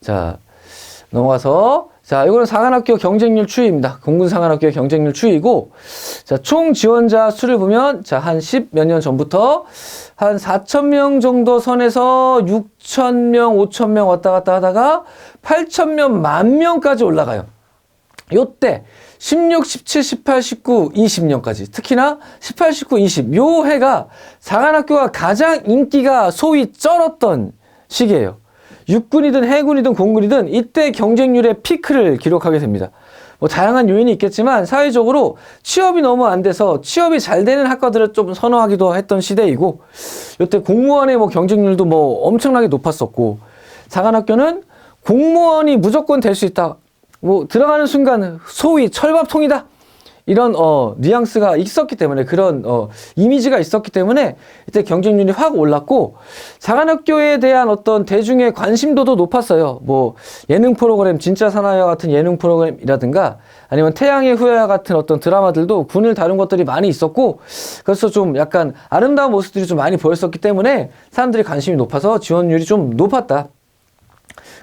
자, 넘어가서 자, 이거는 사관학교 경쟁률 추이입니다. 공군 사관학교의 경쟁률 추이고, 자, 총 지원자 수를 보면, 자, 한 10 몇 년 전부터 한 4,000명 정도 선에서 6,000명, 5,000명 왔다 갔다 하다가 8,000명, 10,000명까지 올라가요. 요때 16, 17, 18, 19, 20년까지. 특히나 18, 19, 20. 요 해가 사관학교가 가장 인기가 소위 쩔었던 시기예요. 육군이든 해군이든 공군이든 이때 경쟁률의 피크를 기록하게 됩니다. 뭐 다양한 요인이 있겠지만 사회적으로 취업이 너무 안 돼서 취업이 잘 되는 학과들을 좀 선호하기도 했던 시대이고, 이때 공무원의 뭐 경쟁률도 뭐 엄청나게 높았었고, 사관학교는 공무원이 무조건 될 수 있다. 뭐 들어가는 순간 소위 철밥통이다. 이런 뉘앙스가 있었기 때문에, 그런 이미지가 있었기 때문에 이때 경쟁률이 확 올랐고, 사관학교에 대한 어떤 대중의 관심도도 높았어요. 뭐 예능 프로그램, 진짜 사나이와 같은 예능 프로그램이라든가 아니면 태양의 후예와 같은 어떤 드라마들도 군을 다룬 것들이 많이 있었고, 그래서 좀 약간 아름다운 모습들이 좀 많이 보였었기 때문에 사람들이 관심이 높아서 지원율이 좀 높았다.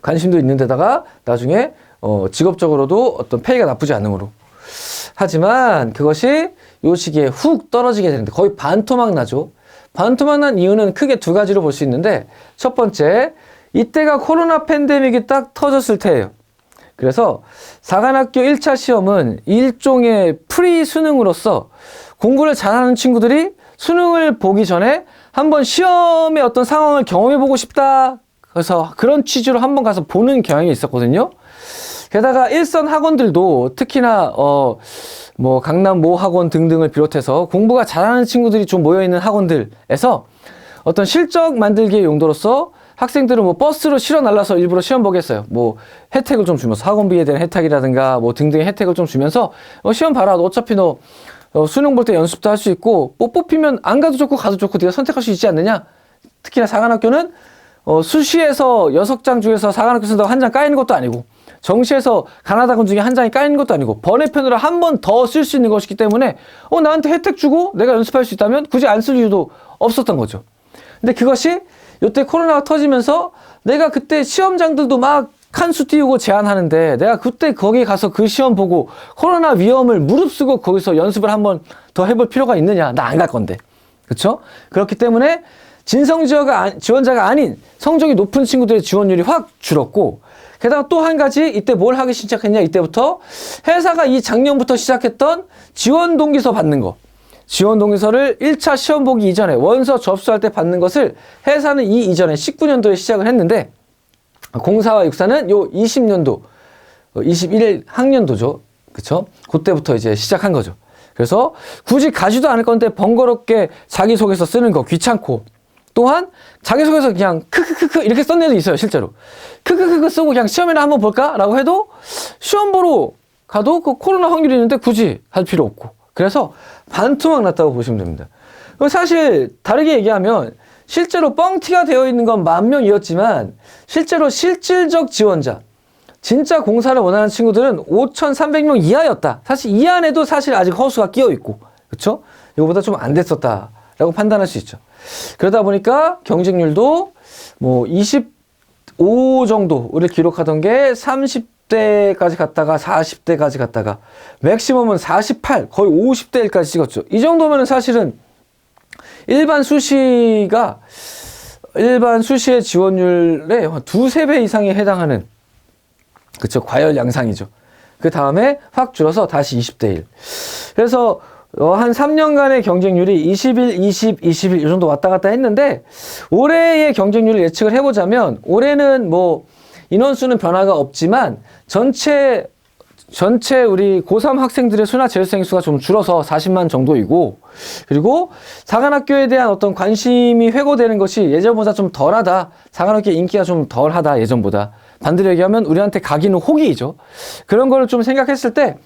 관심도 있는 데다가 나중에 직업적으로도 어떤 페이가 나쁘지 않으므로. 하지만 그것이 요 시기에 훅 떨어지게 되는데, 거의 반토막 나죠. 반토막 난 이유는 크게 두 가지로 볼 수 있는데, 첫 번째, 이때가 코로나 팬데믹이 딱 터졌을 때예요. 그래서 사관학교 1차 시험은 일종의 프리 수능으로서 공부를 잘하는 친구들이 수능을 보기 전에 한번 시험의 어떤 상황을 경험해보고 싶다. 그래서 그런 취지로 한번 가서 보는 경향이 있었거든요. 게다가 일선 학원들도 특히나 뭐 강남 모 학원 등등을 비롯해서 공부가 잘하는 친구들이 좀 모여있는 학원들에서 어떤 실적 만들기의 용도로서 학생들은 뭐 버스로 실어 날라서 일부러 시험 보겠어요. 뭐 혜택을 좀 주면서, 학원비에 대한 혜택이라든가 뭐 등등의 혜택을 좀 주면서 시험 봐라. 어차피 너 수능 볼 때 연습도 할 수 있고, 뭐 뽑히면 안 가도 좋고 가도 좋고 네가 선택할 수 있지 않느냐. 특히나 사관학교는 수시에서 6장 중에서 사관학교 쓴다고 한 장 까이는 것도 아니고, 정시에서 가나다군 중에 한 장이 까이는 것도 아니고, 번외편으로 한 번 더 쓸 수 있는 것이기 때문에 나한테 혜택 주고 내가 연습할 수 있다면 굳이 안 쓸 이유도 없었던 거죠. 근데 그것이 이때 코로나가 터지면서 내가 그때 시험장들도 막 칸수 띄우고 제한하는데, 내가 그때 거기 가서 그 시험 보고 코로나 위험을 무릅쓰고 거기서 연습을 한 번 더 해볼 필요가 있느냐. 나 안 갈 건데. 그렇죠? 그렇기 때문에 지원자가 아닌 성적이 높은 친구들의 지원율이 확 줄었고, 게다가 또 한 가지, 이때 뭘 하기 시작했냐. 이때부터 회사가 이 작년부터 시작했던 지원 동기서 받는 거. 지원 동기서를 1차 시험 보기 이전에 원서 접수할 때 받는 것을 회사는 이 이전에 19년도에 시작을 했는데, 공사와 육사는 요 20년도 21 학년도죠. 그쵸? 그때부터 이제 시작한 거죠. 그래서 굳이 가지도 않을 건데 번거롭게 자기소개서 쓰는 거 귀찮고, 또한 자기소개서 그냥 크크크크 이렇게 쓴 애도 있어요. 실제로 크크크크 쓰고 그냥 시험이나 한번 볼까? 라고 해도 시험 보러 가도 그 코로나 확률이 있는데 굳이 할 필요 없고, 그래서 반토막 났다고 보시면 됩니다. 사실 다르게 얘기하면 실제로 뻥튀가 되어 있는 건 10,000명이었지만 실제로 실질적 지원자, 진짜 공사를 원하는 친구들은 5,300명 이하였다. 사실 이 안에도 사실 아직 허수가 끼어 있고, 그쵸? 이거보다 좀 안 됐었다라고 판단할 수 있죠. 그러다 보니까 경쟁률도 뭐 25 정도를 기록하던 게 30대까지 갔다가 40대까지 갔다가 맥시멈은 48, 거의 50대 1까지 찍었죠. 이 정도면은 사실은 일반 수시의 지원율의 한 2~3배 이상에 해당하는, 그쵸, 과열 양상이죠. 그 다음에 확 줄어서 다시 20대 1. 그래서 한 3년간의 경쟁률이 21, 20, 21 이 정도 왔다 갔다 했는데, 올해의 경쟁률을 예측을 해보자면 올해는 뭐 인원수는 변화가 없지만 전체 우리 고3 학생들의 수나 재수생 수가 좀 줄어서 40만 정도이고, 그리고 사관학교에 대한 어떤 관심이 회고되는 것이 예전보다 좀 덜하다. 사관학교의 인기가 좀 덜하다, 예전보다. 반대로 얘기하면 우리한테 가기는 호기이죠. 그런 거를 좀 생각했을 때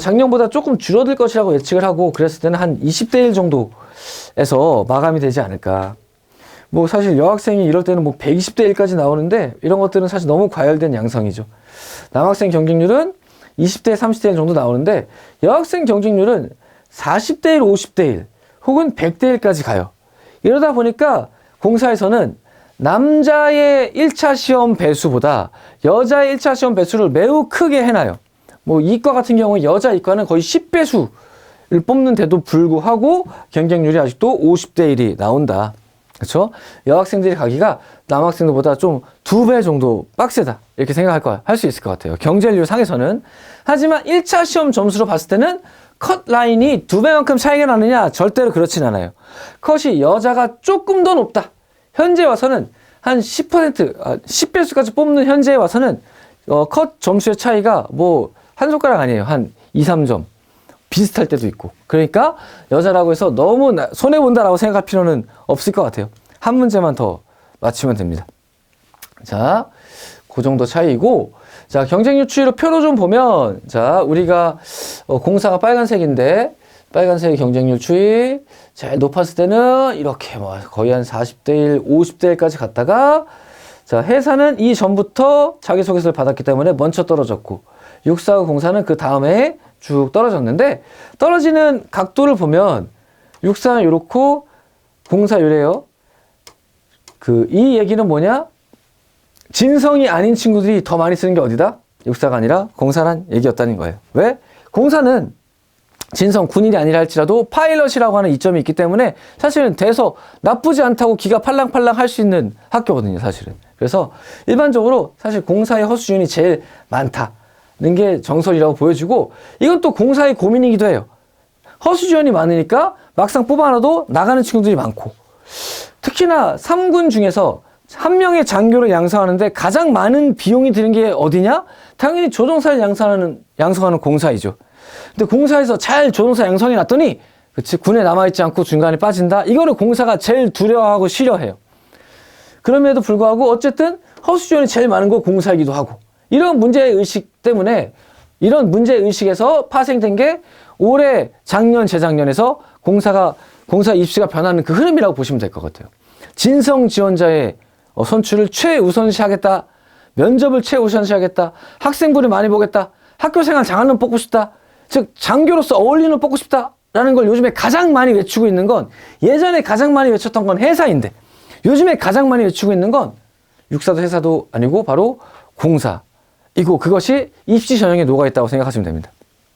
작년보다 조금 줄어들 것이라고 예측을 하고, 그랬을 때는 한 20대 1 정도에서 마감이 되지 않을까. 뭐 사실 여학생이 이럴 때는 뭐 120대 1까지 나오는데, 이런 것들은 사실 너무 과열된 양상이죠. 남학생 경쟁률은 20대 30대 1 정도 나오는데, 여학생 경쟁률은 40대 1, 50대 1 혹은 100대 1까지 가요. 이러다 보니까 공사에서는 남자의 1차 시험 배수보다 여자의 1차 시험 배수를 매우 크게 해놔요. 뭐 이과 같은 경우는 여자 이과는 거의 10배수를 뽑는데도 불구하고 경쟁률이 아직도 50대 1이 나온다. 그렇죠? 여학생들이 가기가 남학생들보다 좀 2배 정도 빡세다. 이렇게 할 수 있을 것 같아요. 경쟁률 상에서는. 하지만 1차 시험 점수로 봤을 때는 컷 라인이 2배만큼 차이가 나느냐? 절대로 그렇진 않아요. 컷이 여자가 조금 더 높다. 현재 와서는 한 10배수까지 뽑는 현재에 와서는 컷 점수의 차이가 뭐 한 손가락 아니에요. 한 2, 3점. 비슷할 때도 있고. 그러니까 여자라고 해서 너무 손해본다라고 생각할 필요는 없을 것 같아요. 한 문제만 더 맞추면 됩니다. 자, 그 정도 차이고, 자, 경쟁률 추이로 표로 좀 보면, 자, 우리가 공사가 빨간색인데, 빨간색의 경쟁률 추이, 제일 높았을 때는 이렇게 뭐 거의 한 40대 1, 50대 1까지 갔다가, 자, 해사는 이 전부터 자기소개서를 받았기 때문에 먼저 떨어졌고, 육사하고 공사는 그 다음에 쭉 떨어졌는데, 떨어지는 각도를 보면, 육사는 요렇고, 공사 요래요. 이 얘기는 뭐냐? 진성이 아닌 친구들이 더 많이 쓰는 게 어디다? 육사가 아니라 공사란 얘기였다는 거예요. 왜? 공사는 진성 군인이 아니라 할지라도 파일럿이라고 하는 이점이 있기 때문에 사실은 돼서 나쁘지 않다고 기가 팔랑팔랑 할 수 있는 학교거든요, 사실은. 그래서 일반적으로 사실 공사의 허수준이 제일 많다는 게 정설이라고 보여지고, 이건 또 공사의 고민이기도 해요. 허수지원이 많으니까 막상 뽑아놔도 나가는 친구들이 많고, 특히나 3군 중에서 한 명의 장교를 양성하는데 가장 많은 비용이 드는 게 어디냐? 당연히 조종사를 양성하는 공사이죠. 근데 공사에서 잘 조종사 양성해 놨더니, 그치, 군에 남아있지 않고 중간에 빠진다? 이거를 공사가 제일 두려워하고 싫어해요. 그럼에도 불구하고 어쨌든 허수지원이 제일 많은 거 공사이기도 하고, 이런 문제의식 때문에, 이런 문제의식에서 파생된 게 올해, 작년, 재작년에서 공사 입시가 변하는 그 흐름이라고 보시면 될 것 같아요. 진성 지원자의 선출을 최우선시하겠다. 면접을 최우선시하겠다. 학생부를 많이 보겠다. 학교생활 장학금 뽑고 싶다. 즉 장교로서 어울리는 뽑고 싶다. 라는 걸 요즘에 가장 많이 외치고 있는 건, 예전에 가장 많이 외쳤던 건 해사인데, 요즘에 가장 많이 외치고 있는 건 육사도 해사도 아니고 바로 공사이고, 그것이 입시 전형에 녹아있다고 생각하시면 됩니다.